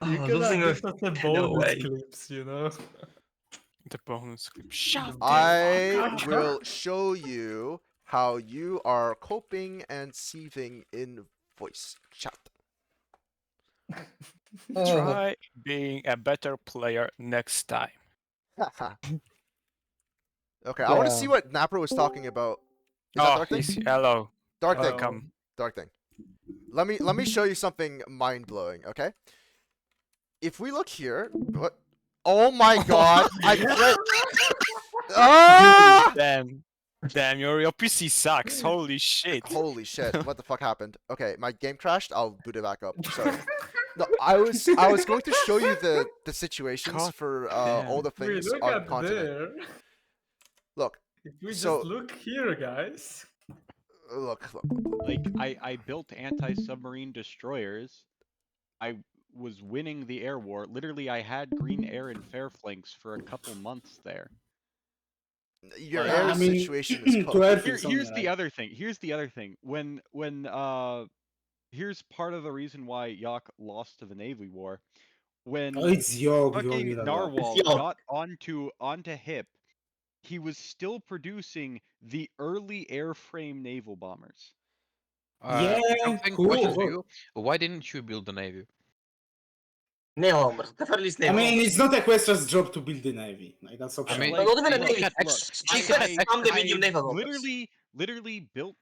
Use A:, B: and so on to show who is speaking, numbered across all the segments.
A: You
B: Oh,
A: cannot
B: losing
A: do
B: a
A: such a
B: no
A: bonus
B: way.
A: clips, you know?
C: The bonus clip. Shut the
D: I
C: fuck up.
D: will show you how you are coping and seething in voice chat.
C: Try being a better player next time.
D: Okay, I want to see what Napper was talking about. Is that Darkthing?
C: he's hello.
D: Darkthing.
C: Welcome.
D: Darkthing. Let me show you something mind blowing. Okay. If we look here, what? Oh my God! I clicked. Ah!
C: Damn, your PC sucks. Holy shit.
D: Holy shit! What the fuck happened? Okay, my game crashed. I'll boot it back up. Sorry. No, I was going to show you the situations
C: God
D: for
C: damn.
D: all the
A: We
D: things
A: look
D: on
A: at
D: continent.
A: there.
D: Look,
A: If we
D: So-
A: just look here, guys.
D: look.
E: Like, I built anti-submarine destroyers. I was winning the air war. Literally, I had green air and fair flanks for a couple months there.
D: Your
E: Like,
D: air
F: I mean,
D: situation is
F: to
D: cooked.
F: air-
E: here's the other thing. Here's the other thing. When here's part of the reason why Yak lost to the Navy War. When
F: Oh, it's Yog.
E: fucking
F: Yog.
E: Narwhal
B: It's Yog.
E: got onto HIP, he was still producing the early airframe naval bombers.
F: Yeah,
G: Something
F: cool.
G: question for you. Why didn't you build the navy?
B: Naval bombers. Definitely it's
F: I
B: naval
F: mean,
B: bombers.
F: it's not Equestria's job to build the navy. Like that's optional.
G: mean,
B: But not even a
E: look,
B: navy.
E: look,
B: She could have come the medium naval bombers.
E: literally built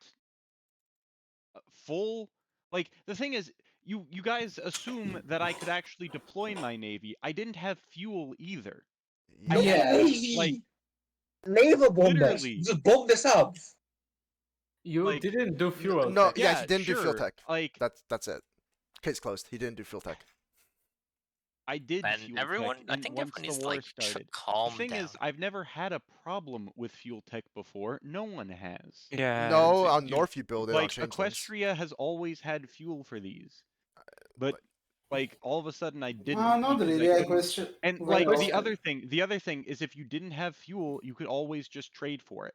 E: full. Like, the thing is, you guys assume that I could actually deploy my navy. I didn't have fuel either. I
B: No
E: had,
B: navy.
E: like,
B: Naval bombers.
E: literally.
B: Just bomb the subs.
A: You
E: Like-
A: didn't do fuel.
D: No,
A: tech.
D: yeah, he didn't do fuel
E: sure,
D: tech.
E: Like,
D: That's it. Case closed. He didn't do fuel tech.
E: I did
H: And
E: fuel
H: everyone,
E: tech
H: I
E: in-
H: think
E: once
H: everyone
E: the
H: needs to
E: war
H: like
E: started.
H: calm
E: The thing
H: down.
E: is, I've never had a problem with fuel tech before. No one has.
C: Yeah.
D: No, on
E: dude,
D: North you build it on
E: Like,
D: changelings.
E: Equestria has always had fuel for these. But,
D: but-
E: like, all of a sudden I didn't.
F: No, not
E: because I
F: really.
E: couldn't-
F: Equestria.
E: And,
F: Well,
E: like,
F: well,
E: the other thing is if you didn't have fuel, you could always just trade for it.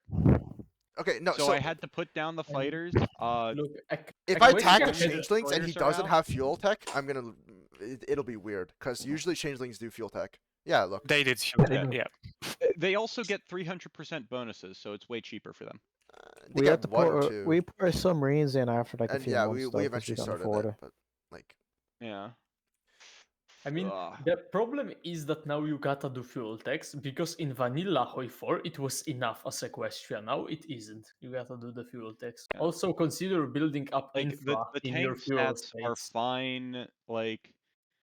D: Okay, no.
E: So I had to put down the fighters.
A: Look,
D: if I
A: Equestria
D: tag the
A: has-
D: changelings and he
E: destroyers are
D: doesn't
E: out.
D: have fuel tech, I'm gonna. It'll be weird because usually changelings do fuel tech. Yeah, look.
C: They did shoot
I: They
C: that,
I: do.
C: yeah.
E: They also get 300% bonuses, so it's way cheaper for them.
D: They
I: We
D: get
I: had to
D: one or
I: put
D: two.
I: we put our submarines in after like a
D: and
I: few
D: yeah,
I: months.
D: we
I: though, 'cause
D: eventually
I: couldn't
D: started
I: afford
D: it, but like.
E: Yeah.
A: I mean,
E: Ugh.
A: the problem is that now you gotta do fuel text because in vanilla Hoi 4 it was enough as Equestria. Now it isn't. You gotta do the fuel text.
E: Yeah.
A: Also consider building up
E: Like,
A: infra
E: the
A: in your
E: tank
A: fuel
E: stats are
A: states.
E: fine. Like,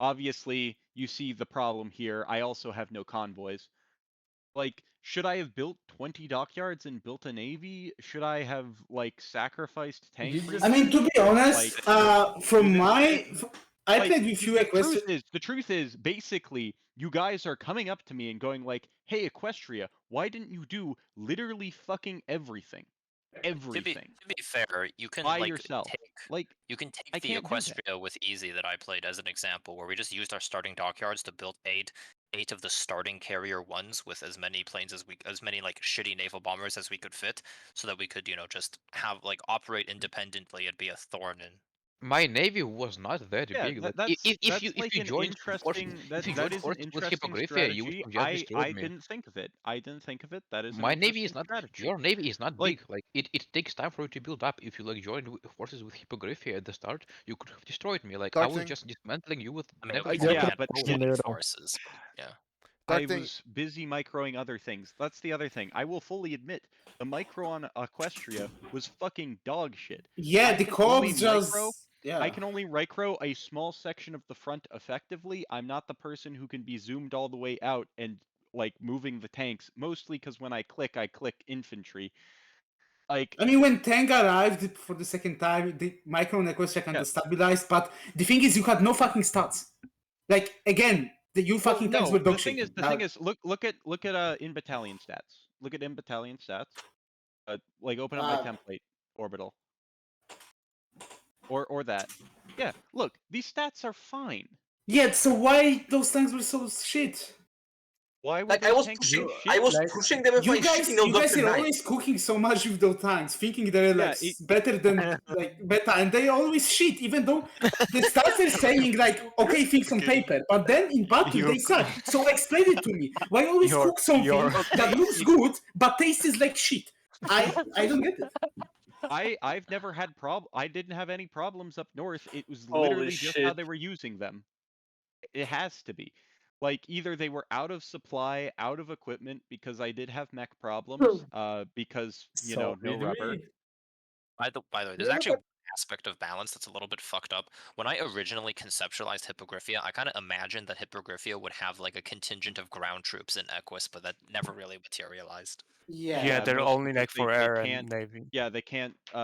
E: obviously, you see the problem here. I also have no convoys. Like, should I have built 20 dockyards and built a navy? Should I have, like, sacrificed tank
A: You just-
E: research?
F: I mean, to be honest, from my, I
E: Like,
F: played with few Equestria.
E: the truth is, basically, you guys are coming up to me and going like, "Hey, Equestria, why didn't you do literally fucking everything? Everything
H: To be fair, you can
E: by
H: like
E: yourself."
H: take
E: Like,
H: you can take
E: I
H: the
E: can't do that.
H: Equestria with Easy that I played as an example, where we just used our starting dockyards to build eight of the starting carrier ones with as many planes as many like shitty naval bombers as we could fit, so that we could just have like operate independently and be a thorn in.
G: My navy was not that
E: yeah,
G: big. Like,
E: that's
G: if you
E: like
G: if you
E: an
G: joined force,
E: interesting.
G: if you
E: That
G: joined
E: is an
G: forces with
E: interesting
G: Hippogriffia, you would
E: strategy.
G: have just destroyed
E: I
G: me.
E: didn't think of it. I didn't think of it. That is an
G: My navy is
E: interesting
G: not.
E: strategy.
G: Your navy is not
E: Like-
G: big. Like it takes time for you to build up. If you like joined forces with Hippogriffia at the start, you could have destroyed me. Like I was
D: Darkthing.
G: just dismantling you with.
H: I mean,
G: naval
H: we
G: bombs.
E: yeah,
H: have
E: but
I: in
H: shitty
I: there, though.
H: forces. Yeah.
E: I
D: Darkthing-
E: was busy microing other things. That's the other thing. I will fully admit, the micro on Equestria was fucking dog shit.
F: Yeah,
E: I
F: the
E: can only
F: cogs just.
E: micro-
F: Yeah.
E: I can only micro a small section of the front effectively. I'm not the person who can be zoomed all the way out and like moving the tanks, mostly because when I click infantry. Like,
F: I mean, when Tank arrived for the second time, the micro and Equestria kind
E: Yeah.
F: of stabilized, but the thing is, you had no fucking stats. Like, again, you fucking tanks were
E: the
F: dog
E: thing
F: shit.
E: is, look at in battalion stats. Look at in battalion stats. Like open up my template orbital. Or that. Yeah, look, these stats are fine.
F: Yeah, so why those tanks were so shit?
E: Why would
B: Like I
E: those
B: was
E: tanks
B: pushing,
E: do
B: I
E: shit?
B: was
A: like,
B: pushing them with my
F: You guys,
B: shitty no
F: you guys
B: Doctor
F: are
B: Knight.
F: always cooking so much with those tanks, thinking they're
E: Yeah,
F: like better than like beta, and they always shit. Even though the stats are saying like okay things on paper, but then in battle they suck. So explain it to me. Why always
C: You're-
F: cook something
C: you're-
F: that looks good but tastes like shit? I don't get it.
E: I've never had I didn't have any problems up north. It was
A: Holy
E: literally just how
A: shit.
E: they were using them. It has to be. Like either they were out of supply, out of equipment, because I did have mech problems, because you know, no rubber.
H: By the way, there's
B: Yeah,
H: actually one aspect of balance that's a little bit fucked up. When I originally conceptualized Hippogriffia, I kind of imagined that Hippogriffia would have like a contingent of ground troops in Equus, but that never really materialized.
C: Yeah, they're
E: mostly
C: only like
E: because
C: for
E: they
C: air and
E: can't.
C: navy.
E: Yeah, they can't do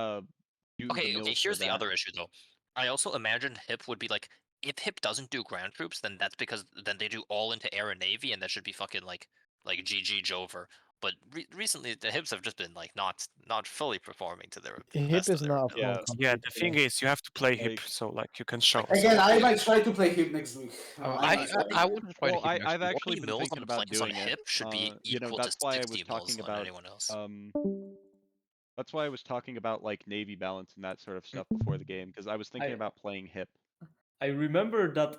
E: the
H: Okay,
E: mills for
H: here's the
E: that.
H: other issue though. I also imagined Hip would be like, if Hip doesn't do ground troops, then that's because then they do all into air and navy, and that should be fucking like GG Jover. But recently the Hips have just been like not fully performing to their
I: Hip
H: best of
I: is
H: their
I: not
H: ability.
E: Yeah.
I: from
C: Yeah, the thing is, you have to play hip,
E: Like-
C: so like you can show.
F: Again, I
H: like-
F: might try to play him next week.
G: I want to try
E: Well,
G: to hit
E: I've
G: next
E: actually
H: 40
E: been
H: mills
E: thinking
H: on
E: about
H: plays on
E: doing it.
H: Hip should be
E: You know,
H: equal
E: that's
H: to
E: why I
H: 60
E: was
H: mills
E: talking
H: on
E: about
H: anyone else.
E: That's why I was talking about like navy balance and that sort of stuff before the game, because I was thinking about playing hip.
A: I remember that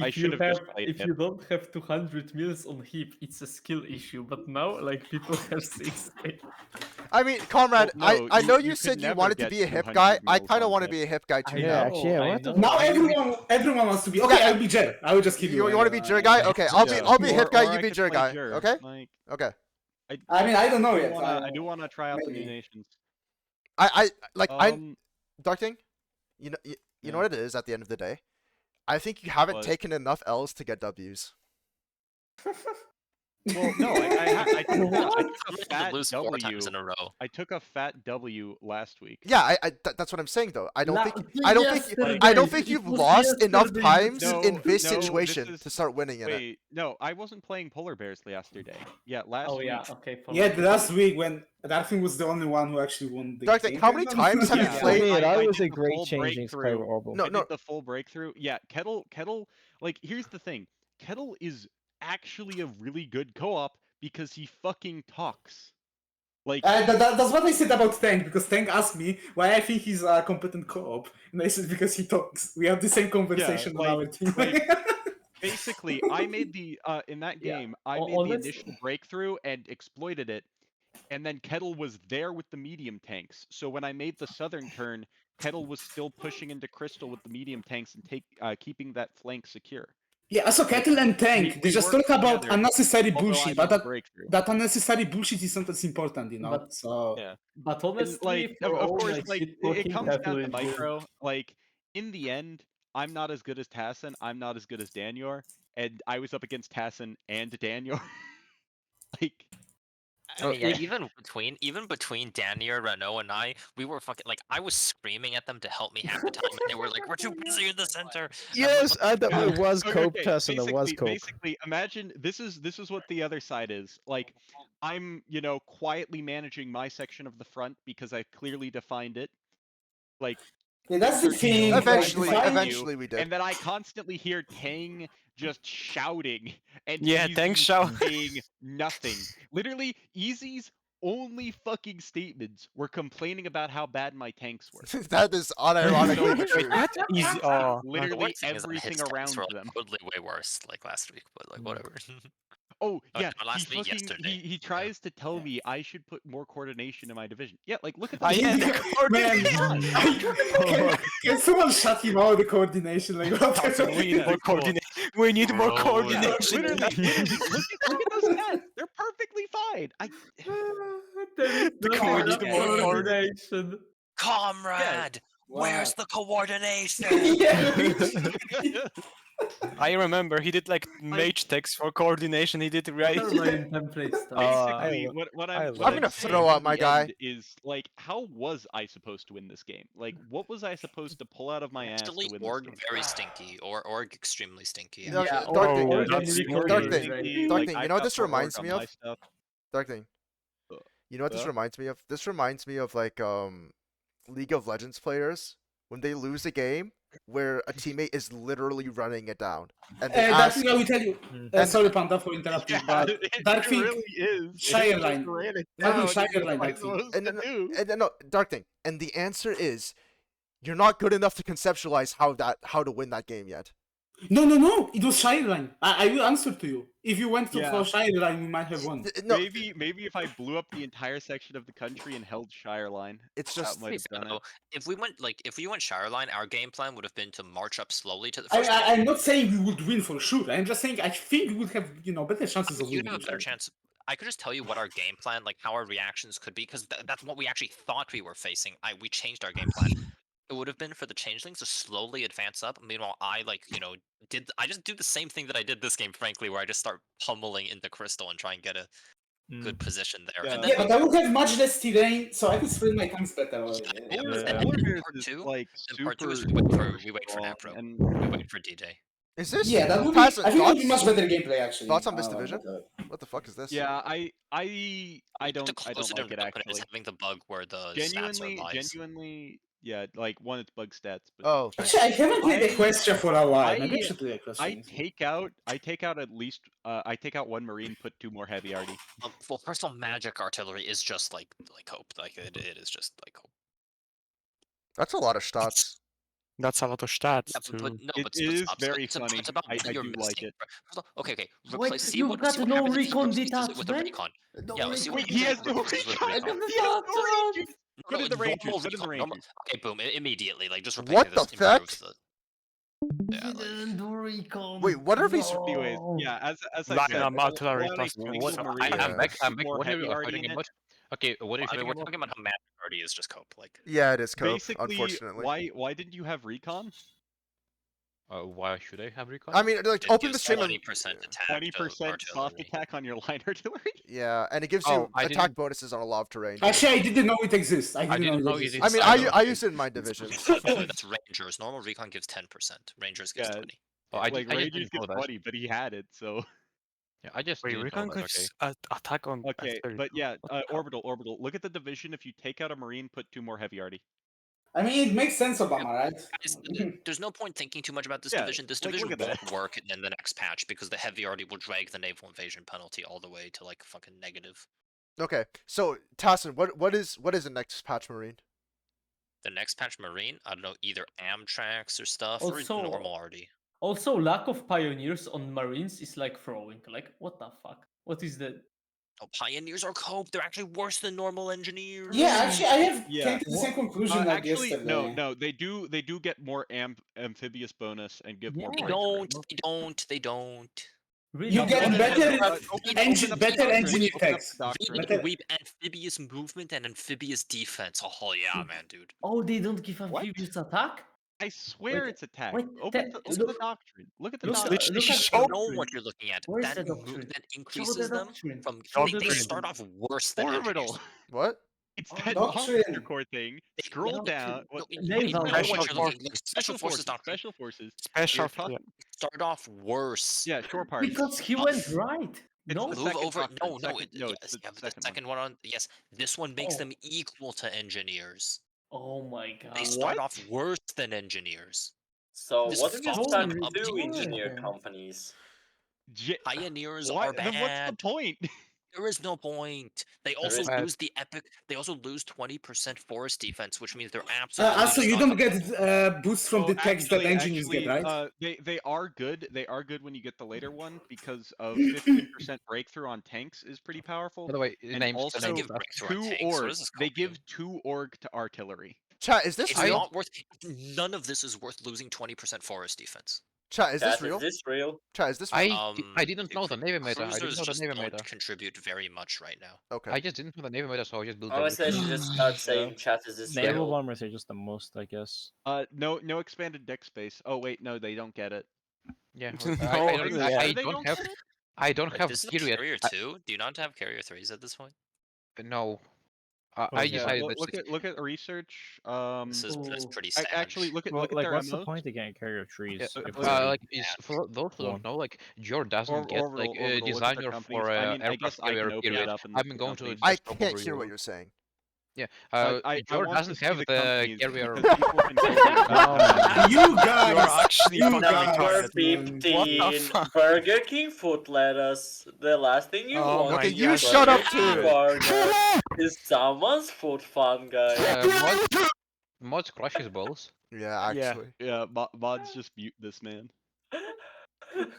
E: I
A: if
E: should
A: you
E: have just
A: have
E: played
A: if
E: hip.
A: you don't have 200 mils on hip, it's a skill issue. But now, like people have 60.
D: I mean, comrade,
E: Well, no,
D: I know
E: you
D: you
E: could
D: said you
E: never
D: wanted to
E: get
D: be a hip
E: 200
D: guy. I
E: mils
D: kind of
E: on
D: want to
E: hip.
D: be a hip guy too
A: I
D: now.
I: Yeah, actually, yeah,
A: I
I: what the
A: know.
F: Now
I: fuck?
F: everyone wants to be. Okay, I'll be Jer. I will just keep
D: You want to be Jer guy? Okay, I'll be
E: Yeah.
D: hip guy.
E: Or
D: You
E: I
D: be
E: could
D: Jer
E: play
D: guy.
E: Jer,
D: Okay.
E: like,
D: Okay.
F: I mean, I don't know
E: I do
F: yet.
E: want to try out the new
F: maybe.
E: nations.
D: I
E: Um,
D: Darkthing. You know you
E: Yeah.
D: know what it is at the end of the day. I think you haven't
E: What?
D: taken enough L's to get W's.
E: Well, no, I took
H: I'm
E: a
H: to
E: fat
H: lose 4
E: W.
H: times in a row.
E: I took a fat W last week.
D: Yeah, that's what I'm saying though. I don't think I don't
A: Yesterday,
D: think
A: it
D: you've
A: was
D: lost enough
A: yesterday.
D: times
E: No,
D: in this
E: no, this
D: situation
E: is-
D: to start winning in it.
E: Wait, no, I wasn't playing polar bears yesterday. Yeah, last
A: Oh
E: week.
A: yeah, okay.
F: Yeah, the last week when Darkthing was the only one who actually won the
D: Darkthing,
F: game.
D: how many times have you
E: Yeah,
D: played?
I: Man, I was
E: did
I: a
E: the
I: great
E: full
I: changing
E: breakthrough.
I: Sky Orbital.
D: No,
E: I did the full breakthrough. Yeah, Kettle, like, here's the thing. Kettle is actually a really good co-op because he fucking talks. Like,
F: That's what I said about Tank, because Tank asked me why I think he's a competent co-op, and I said because he talks. We have the same conversation on
E: like-
F: our team.
E: basically, I made the in that
A: Yeah,
E: game, I made the initial breakthrough and exploited it, and then Kettle was there with the medium tanks. So when I made the southern turn, Kettle was still pushing into Crystal with the medium tanks and keeping that flank secure.
F: Yeah, so Kettle and Tank, they
E: we
F: just
E: worked
F: talk about
E: together,
F: unnecessary
E: Although I
F: bullshit,
E: made
F: but
E: the breakthrough.
F: that unnecessary bullshit is not as important, you know?
A: But-
F: So
E: Yeah.
A: But
E: And,
A: honestly,
E: like,
A: for
E: of
A: all
E: course,
A: my
E: like
A: shit
E: it
A: talking,
E: comes
A: Kettle
E: down to
A: is good.
E: micro. Like in the end, I'm not as good as Tassin. I'm not as good as Danior, and I was up against Tassin and Danior. Like,
H: I mean, yeah, even between Danier, Renault, and I, we were fucking like I was screaming at them to help me half the time, and they were like, "We're too busy in the center."
I: Yes, I thought it was
E: okay,
I: cope test and it was cope.
E: Basically, imagine this is what the other side is. Like, I'm quietly managing my section of the front because I clearly defined it. Like,
F: yeah, that's the thing.
D: Eventually we did.
E: and then I constantly hear Tang just shouting and
C: Yeah,
E: Easy
C: Tang shout.
E: saying nothing. Literally, Easy's only fucking statements were complaining about how bad my tanks were.
D: That is unironically the truth.
C: That easy. Oh,
H: The
E: Literally
H: worst thing is that
E: everything
H: his tanks
E: around
H: were, like,
E: them.
H: totally way worse, like last week, but like whatever.
E: Oh
H: Oh,
E: yeah,
H: not last
E: he
H: week,
E: fucking
H: yesterday.
E: he tries to tell me I should put more coordination in my division. Yeah, like look at
C: I
E: this.
C: had the
F: Man, can someone shut him out the coordination? Like, what?
C: We need more coordination. We need more
H: Bro,
E: Yeah,
C: coordination.
E: literally, look at those stats. They're perfectly fine.
A: There is
C: The
A: not enough
C: coordination.
A: coordination.
H: Comrade, where's the coordination?
F: Yeah.
C: I remember he did like mage text for coordination. He did right.
A: What are my template stuff?
E: Basically,
C: I
E: what
C: I
E: I'm
C: love
D: gonna
E: saying
D: throw
E: in
D: up my
E: the
D: guy.
E: end is like, how was I supposed to win this game? Like, what was I supposed to pull out of my ass to
H: Actually,
E: win
H: org
E: this game?
H: very stinky, or extremely stinky.
D: No,
A: Yeah,
D: Darkthing,
A: or
C: that's
A: then we
C: Darkthing,
A: coordinate, right?
E: Stinky,
D: Darkthing,
E: like,
D: you
E: I've
D: know what
E: got
D: this
E: more
D: reminds
E: org
D: me
E: on
D: of?
E: my stuff.
D: Darkthing. You know what this
E: Yeah?
D: reminds me of? This reminds me of like League of Legends players when they lose a game where a teammate is literally running it down, and they ask.
F: Darkthing, I will tell you. Sorry, Panda, for interrupting, but Darkthing,
E: really is.
F: Shire line.
D: No,
F: Shire line,
E: What am I
F: Darkthing.
E: supposed
D: And
E: to
D: no,
E: do?
D: no, Darkthing, and the answer is, you're not good enough to conceptualize how to win that game yet.
F: No, it was Shire line. I will answer to you. If you went
E: Yeah.
F: for Shire line, we might have won.
D: No,
E: Maybe if I blew up the entire section of the country and held Shire Line,
D: it's
E: that
D: just
E: might have done
H: So,
E: it.
H: if we went Shire line, our game plan would have been to march up slowly to the
F: I,
H: first.
F: I, I'm not saying we would win for sure. I'm just saying I think we would have, better chances of
H: You'd
F: winning.
H: have a better chance. I could just tell you what our game plan, like how our reactions could be, because that's what we actually thought we were facing. We changed our game plan. It would have been for the changelings to slowly advance up. Meanwhile, I just do the same thing that I did this game, frankly, where I just start pummeling into crystal and try and get a good position there. And then
F: Yeah, but I would have much less terrain, so I could spread my tanks better.
E: Polar Bears
H: part
E: is
H: two-
E: like
H: and part two
E: super.
H: is we wait for
E: strong,
H: Napro.
E: and
H: We wait for D-Day.
D: is this?
F: Yeah, that would be.
D: Tyson,
F: I think it would be
D: thoughts?
F: much better gameplay actually.
D: Thoughts on this division?
F: but,
D: What the fuck is this?
E: yeah, I don't like it
H: It's
E: actually.
H: having the bug where the stats are lies.
E: Genuinely, yeah, like one, it's bug stats, but
D: Oh,
F: Actually, I haven't played Equestria for a while. Maybe I should play
E: I
F: Equestria.
E: take out at least I take out one Marine, put 2 more heavy arty.
H: Well, first of all, magic artillery is just like hope. Like it is just like hope.
D: that's a lot of stats.
C: That's a lot of stats
H: Yeah,
C: too.
H: but no,
E: It
H: but
E: is
H: stop,
E: very
H: it's
E: funny.
H: about
E: I
H: what you're
E: do like
H: missing.
E: it.
H: First of all, okay.
A: Wait,
H: See
A: you've
H: what
A: got
H: see what
A: no
H: happens if he
A: recon
H: replaces it with the
A: detachment?
H: recon.
A: No
H: Yeah, see what
E: Wait, he has
H: happens
E: no
H: if he replaces it with
E: recon.
H: recon.
E: He has no Rangers. Put in the
H: normal
E: Rangers. Put in the
H: recon,
E: Rangers.
H: Okay, boom, immediately. Like just
D: What
H: replacing
D: the
H: this improves
D: fuck?
H: the. Yeah, like,
A: Didn't do recon.
D: Wait, what are these?
E: Anyways,
A: No.
E: yeah, as I
C: Line
E: said,
C: up artillery
E: one,
C: plus
E: I
C: two.
E: swing the Marine,
G: I'm back.
E: put more
G: What are
E: heavy
G: you
E: arty
G: fighting
E: in it.
G: about? Okay, what are you
H: I mean,
G: fighting
H: we're
G: about?
H: talking about how magic already is just cope. Like,
D: Yeah, it is cope.
E: Basically,
D: Unfortunately.
E: why didn't you have recon?
G: Why should I have recon?
D: I mean, like,
H: it
D: open the
H: gives
D: stream and
H: 20% attack to
E: 20% soft
H: artillery.
E: attack on your line artillery.
D: yeah, and it gives
G: Oh,
D: you
G: I
D: attack
G: didn't-
D: bonuses on a lot of terrain.
F: Actually, I didn't know it exists. I didn't know it exists.
D: I mean, I use it in my divisions.
H: That's Rangers. Normal recon gives 10%. Rangers gives
E: Yeah.
H: 20.
G: Oh,
E: Like
G: I just
E: Rangers
G: didn't know
E: gets
G: that.
E: 20, but he had it, so.
G: Yeah, I just
C: Wait,
G: didn't know
C: recon
G: that. Okay.
C: gives attack on.
E: Okay,
C: artillery
E: but
C: too.
E: yeah, orbital. Look at the division. If you take out a Marine, put 2 more heavy arty.
F: I mean, it makes sense, Obama, right?
H: Guys, there's no point thinking too much about this
E: Yeah,
H: division. This
E: like,
H: division
E: look at
H: won't
E: that.
H: work in the next patch because the heavy already will drag the naval invasion penalty all the way to like fucking negative.
D: Okay, so Tassin, what is the next patch, Marine?
H: The next patch Marine, I don't know, either Amtrax or stuff or
A: Also-
H: normal already.
A: Also, lack of pioneers on Marines is like throwing. Like, what the fuck? What is that?
H: Oh, pioneers are cope. They're actually worse than normal engineers.
F: Yeah, actually, I have
E: Yeah.
F: came to the same conclusion like
E: Actually,
F: yesterday.
E: no, they do get more amphibious bonus and give more.
A: Yeah.
H: They
E: breakthrough.
H: they don't.
A: Really?
F: You get
E: Open
F: better
E: up the
F: better
E: doctrine,
F: engineer
E: open up
F: techs.
E: the doctrine.
F: Better-
H: Weep amphibious movement and amphibious defense. Oh yeah, man, dude.
A: Oh, they don't give
E: What?
A: amphibious attack?
E: I swear
A: Wait,
E: it's attack.
A: wait,
E: Open
A: that-
E: the
A: look-
E: doctrine. Look at the
A: look-
E: doctrine.
A: look at
H: I
A: the
H: know
A: doctrine.
H: what you're looking at.
A: Where is
H: That
A: the doctrine?
H: that
A: Show
H: increases
A: the
H: them
A: doctrine.
H: from.
A: Show
H: They
A: the doctrine.
H: start off worse than
E: Orbital.
H: engineers.
D: What?
E: It's
A: Oh,
E: that
F: doctrine.
E: monster core thing. Scroll
A: doctrine.
E: down.
H: No,
E: What,
H: you
A: Naval
H: know what
C: Special
H: you're looking. Like,
E: Special forces.
H: doctrine.
E: Special forces.
C: Special.
E: You're talking-
H: Start off worse.
E: Yeah, shore parties.
A: Because he went right.
E: It's
A: No,
E: the
H: Move
E: second
H: over.
E: doctrine,
H: No,
E: second- no,
H: yes,
E: it's the
H: yeah, the
E: second one.
H: second one on. Yes, this one makes
A: Oh.
H: them equal to engineers.
A: oh my god.
H: They start off worse than engineers.
B: So
H: Just
B: what if you
H: fuck
B: start
H: them up
B: two
H: to-
B: engineer companies?
H: Pioneers
E: What?
H: are
E: Then what's the
H: bad.
E: point?
H: There is no point. They also
B: is.
H: lose the epic. They also lose 20% forest defense, which means they're absolutely.
F: Also,
H: just
F: you
H: not
F: don't get boosts from
E: Oh,
F: the text that
E: actually-
F: engineers get, right?
E: They are good. They are good when you get the later one because of 15% breakthrough on tanks is pretty powerful.
G: By the way,
E: And
G: names.
E: also
H: They
G: names
H: give
G: stuff.
H: breakthrough on
E: 2
H: tanks. What
E: org.
H: is this
E: They
H: called, dude?
E: give 2 org to artillery.
D: Chat, is this
H: It's
D: real?
H: not worth. None of this is worth losing 20% forest defense.
D: Chat, is this
B: Chat,
D: real?
B: Is this real?
D: Chat, is this real?
G: I didn't know the navy meta. I didn't
H: Cruisers
G: know the
H: just
G: navy
H: don't
G: meta.
H: contribute very much right now.
D: Okay.
G: I just didn't know the navy meta, so I just built
B: Honestly, I
G: everything.
B: should just start saying chat is this
I: Naval
B: real?
I: bombers are just the most, I guess.
E: No expanded deck space. Oh wait, no, they don't get it.
G: Yeah,
C: No,
G: I don't,
C: yeah.
G: I
E: They
G: don't have.
E: get it?
G: I don't
H: Like,
G: have
H: this is a
G: gear yet.
H: carrier 2. Do you not have carrier 3s at this point?
G: No.
I: Oh,
G: I
I: yeah.
G: decided
E: Look
G: that.
E: look at research.
H: This is
A: Oh.
H: pretty sad.
E: Actually, look at
I: Well,
E: look at
I: like,
E: their
I: what's the
E: MOs.
I: point of getting carrier trees?
E: Yeah,
I: if
E: look
I: they're-
E: at-
G: Like, for those who don't know, like, Jor doesn't get like
E: Orbital,
G: a
E: look at their
G: designer
E: companies.
G: for
E: I mean, I
G: aircraft
E: guess I can
G: carrier
E: open
G: period.
E: it up and
G: I'm
E: look at
G: going to
E: companies.
D: I
G: just talk
D: can't
G: over
D: hear what
G: you.
D: you're saying.
G: Yeah,
E: I
G: Jor
E: want to
G: doesn't
E: see
G: have
E: the
G: the
E: companies
G: carrier.
E: because people have been coping about that.
F: You guys,
C: You are actually
F: you
C: fucking
F: guys,
C: retarded.
F: man.
C: What the
B: 15.
C: fuck?
B: Burger King foot lettuce. The last thing you
C: Oh
B: want
C: my
D: Okay,
B: in
D: you
B: your
D: shut
B: Burger
D: up
B: King
D: too.
B: burger is someone's foot fun, guys.
G: Mods crush his balls.
D: Yeah,
C: Yeah.
D: actually.
E: Yeah, mods just mute this man.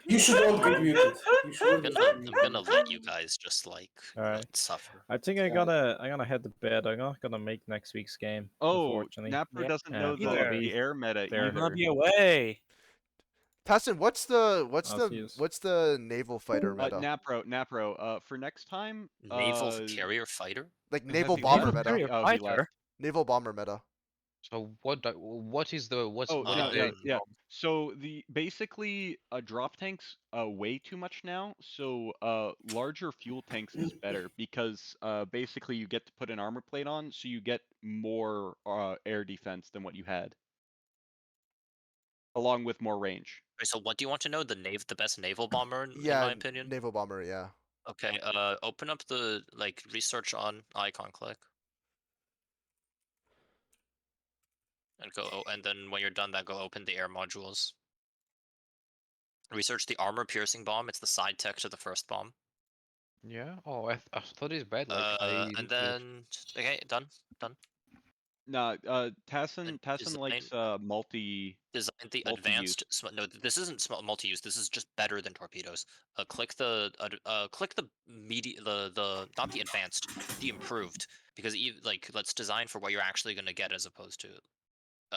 F: You should all get muted. You should all
H: I'm
F: get
H: gonna
F: muted.
H: let you guys just like
I: Alright.
H: suffer.
I: I think I'm gonna head to bed. I'm not gonna make next week's game.
E: Oh,
I: Unfortunately.
E: Napper doesn't
I: Yeah,
E: know
I: I'll
E: the
I: be
E: air meta
I: there.
C: I'm gonna
E: either.
C: be away.
D: Tassin, what's the
I: I'll
D: what's the naval fighter meta?
E: Napro, for next time,
H: Naval carrier fighter.
D: Like
E: has
D: naval
E: he
D: bomber
E: left?
D: meta.
I: Carrier
E: Oh, he
I: fighter?
E: left.
D: Naval bomber meta.
G: So what is the what's
E: Oh,
G: what
E: no,
G: is the
E: yeah. So basically drop tanks way too much now. So larger fuel tanks is better because basically you get to put an armor plate on, so you get more air defense than what you had, along with more range.
H: Okay, so what do you want to know? The best naval bomber in
D: Yeah,
H: my opinion.
D: naval bomber. Yeah.
H: Okay. Open up the research on icon click. And go, and then when you're done that, go open the air modules. Research the armor piercing bomb. It's the side tech to the first bomb.
G: Yeah. Oh, I thought it's bad. Like
H: And then okay, done.
E: Nah, Tassin
H: design-
E: likes multi.
H: Design the
E: Multi-use.
H: advanced. No, this isn't multi-use. This is just better than torpedoes. Click the the not the advanced, the improved, because let's design for what you're actually going to get as opposed to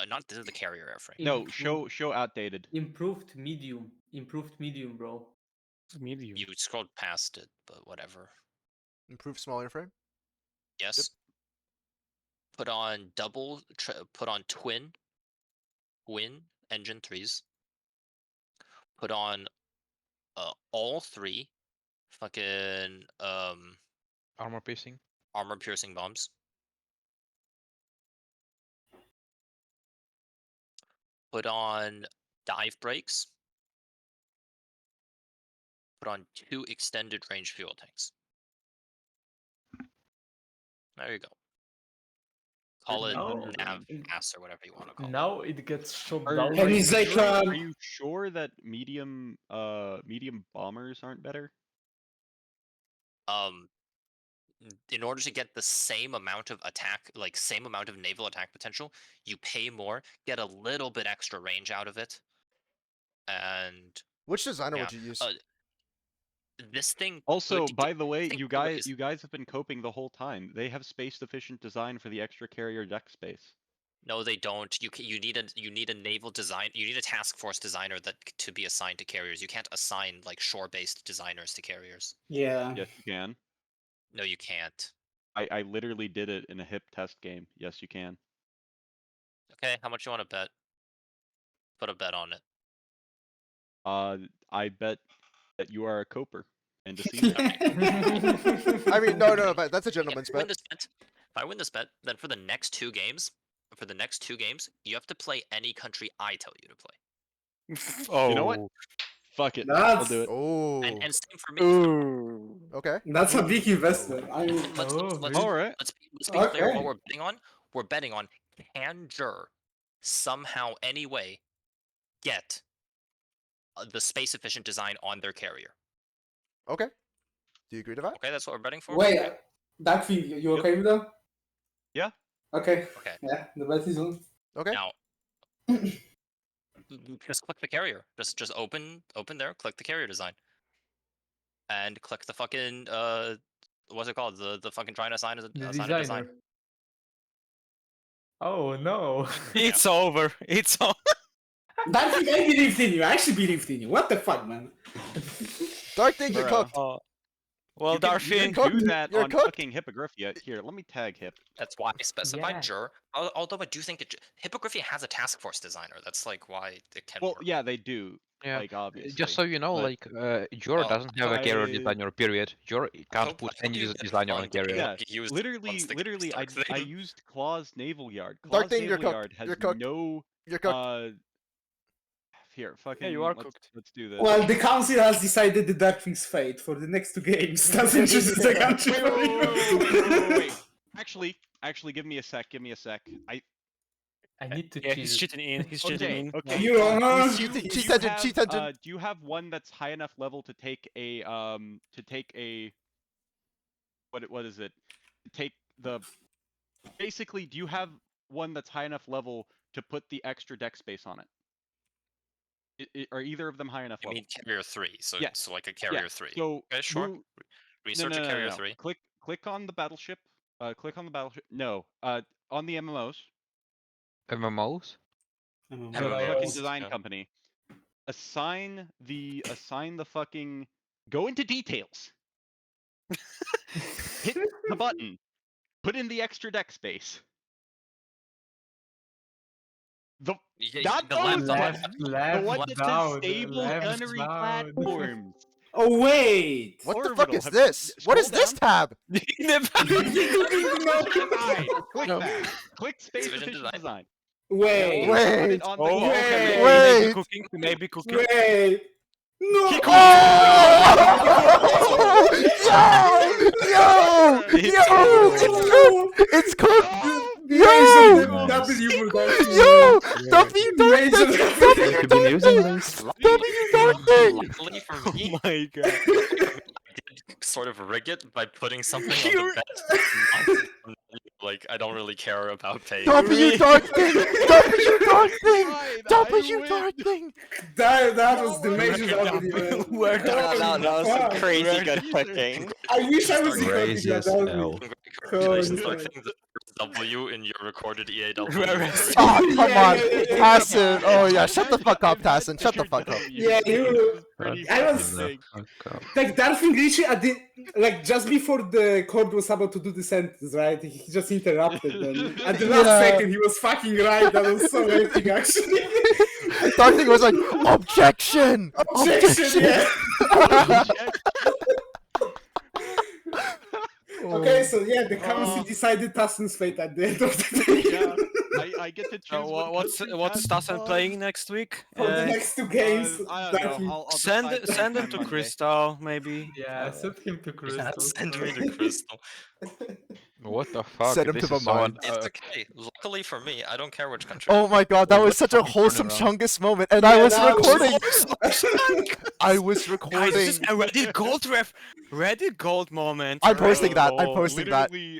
H: not this is the carrier airframe.
E: No, show outdated.
J: Improved medium, bro.
C: Medium.
H: You scrolled past it, but whatever.
D: Improved small airframe.
H: Yes. Put on put on twin engine 3s. Put on all 3 fucking
G: armor piercing
H: bombs. Put on dive brakes. Put on 2 extended range fuel tanks. There you go. Call it nav pass or whatever you want to call it.
A: Now it gets shut
E: Are,
A: down.
F: And
A: by
F: he's
A: the-
F: like,
E: are you sure that medium bombers aren't better?
H: In order to get the same amount of attack, like same amount of naval attack potential, you pay more, get a little bit extra range out of it, and
D: Which designer
H: yeah.
D: would you use?
H: This thing.
E: Also,
H: could
E: by the way,
H: think
E: you
H: about
E: guys have been coping the whole time. They have space efficient design for the extra carrier deck space.
H: No, they don't. You need a naval design. You need a task force designer to be assigned to carriers. You can't assign like shore-based designers to carriers.
F: Yeah.
E: Yes, you can.
H: No, you can't.
E: I literally did it in a hip test game. Yes, you can.
H: Okay, how much you want to bet? Put a bet on it.
E: I bet that you are a coper and deceiver.
D: I mean, no, but that's a gentleman's
H: If I win
D: bet.
H: this bet, if I win this bet, then for the next 2 games, you have to play any country I tell you to play.
C: Oh.
E: You know what? Fuck it. I'll do it.
D: Oh.
H: And same for me.
C: Ooh.
D: Okay.
F: That's a big investment. I mean,
H: Let's
E: All right.
H: be clear
F: Okay.
H: what we're betting on. We're betting on can Jur somehow, anyway, get the space efficient design on their carrier.
D: Okay. Do you agree to that?
H: Okay, that's what we're betting for.
F: wait,
H: Okay.
F: Darkthing, you okay with that?
E: Yeah.
F: Okay.
H: Okay.
F: Yeah, the bet is on.
D: Okay.
H: Now, just click the carrier. Just open there. Click the carrier design, and click the fucking what's it called? The fucking trying to assign a
A: The
H: design.
A: designer. Oh no.
C: It's over. It's over.
F: Darkthing, I believed in you. I actually believed in you. What the fuck, man?
D: Darkthing, you're
E: Bruh.
D: cooked.
C: Well,
E: You can
C: Darkthing.
E: do that
D: You're
E: on
D: cooked.
E: fucking Hippogriphia. Here, let me tag Hip.
H: That's why I specified
A: Yeah.
H: Jur. Although I do think Hippogriphia has a task force designer. That's like why it can
E: Well,
H: work.
E: yeah, they do.
G: Yeah.
E: Like obviously.
G: Just so you know,
E: but-
G: like Jor
H: Well,
G: doesn't have a carrier
E: I-
G: designer. Period. Jor can't put
H: hope
G: any
H: you get
G: designer on
H: fun to
G: carrier.
E: Yeah,
H: use
E: literally,
H: once the
E: literally,
H: game
E: I
H: starts.
E: used Claw's Naval Yard. Claw's
D: Darkthing, you're
E: Naval
D: cooked.
E: Yard has
D: You're cooked.
E: no.
D: You're cooked.
E: Here, fucking.
C: you are
E: let's,
C: cooked.
E: Let's do this.
F: Well, the council has decided the Darkthing's fate for the next 2 games. Doesn't choose the country for you.
E: Wait. Actually, give me a sec. Give me a sec.
J: I need to
C: Yeah, he's
J: cheat.
C: cheating in. He's cheating
E: Okay.
C: in.
E: Okay.
F: You don't know.
D: Cheat
E: Do you
D: engine,
E: have,
D: cheat engine.
E: do you have one that's high enough level to take a what is it? To take the basically, do you have one that's high enough level to put the extra deck space on it? Are either of them high enough
H: You
E: level?
H: mean carrier 3, so
E: Yes.
H: so like a carrier 3.
E: So
H: Okay, sure.
E: move-
H: Research a carrier 3.
E: Click on the battleship. Click on the battleship. No. On the MMOs.
G: MMOs?
E: MMO fucking
H: MMOs,
E: design
H: yeah.
E: company. Assign the fucking. Go into details. Hit the button. Put in the extra deck space. Not
H: the
E: those
H: left,
E: buttons.
J: Left
E: The one that
J: down,
E: says stable
J: left
E: gunnery
J: down.
E: platforms.
F: Oh wait!
D: What the fuck
E: Orbital,
D: is
E: have-
D: this? What is
E: scroll
D: this tab?
E: Design. Click that. Click space
H: Division
E: efficient design.
F: Wait!
E: Put
D: Wait.
E: it on the
C: Oh,
E: ground.
C: okay.
F: Wait.
C: He may be
D: Wait.
C: cooking. He may be cooking.
F: Wait! No!
D: Oh! Yo! Yo! It's cooked! It's cooked! Yo!
F: W production.
D: Yo! W
F: Major
D: Darkthing! W Darkthing!
H: Luckily for
C: Oh
H: me,
C: my god.
H: I did sort of rig it by putting something on the bet. Like, I don't really care about paying.
D: W Darkthing! W Darkthing!
E: Fine,
D: W
E: I win.
D: Darkthing!
F: That was the major W, man.
C: Where
F: That was some
B: crazy
C: good
B: cooking.
F: I wish I was recording
I: Crazy
F: that.
I: as
F: That would
I: hell.
F: be...
H: Congratulations
F: Oh,
H: on getting the first W in your recorded EAW.
C: Where is-
D: Oh, come
F: Yeah,
D: on!
F: yeah, yeah.
D: Tassin! Oh yeah, shut the fuck up, Tassin! Shut the fuck up!
F: Yeah, you- I was-
E: Sick.
F: Like Darkthing literally at the like just before the cord was about to do the sentence, right? He just interrupted them. At the last
D: Yeah.
F: second, he was fucking right. That was so epic, actually.
D: Darkthing was like, objection!
F: Objection, yeah. Okay, so yeah, the council decided Tassin's fate at the end of the day.
E: Yeah, I get to choose.
C: what's Stassen playing next week?
F: For the next two games,
E: I don't
F: Darkthing-
E: know. I'll
C: Send
E: decide
C: send him
E: sometime
C: to
E: Monday.
C: Crystal, maybe.
J: Yeah, send him to Crystal.
H: Send me to Crystal.
G: What the fuck?
D: Set him
G: This
D: to
G: is
D: the
G: so
D: mine.
H: It's okay. Luckily for me, I don't care which country.
D: Oh my god, that
G: Well,
D: was
G: let's
D: such a
G: fucking turn
D: wholesome
G: it around.
D: Chungus moment, and I
F: Yeah,
D: was
F: that was-
D: recording. I was
C: Guys, this is
D: recording.
C: a Reddit gold moment.
D: I'm posting that. I'm
C: Oh.
D: posting that.
E: Literally,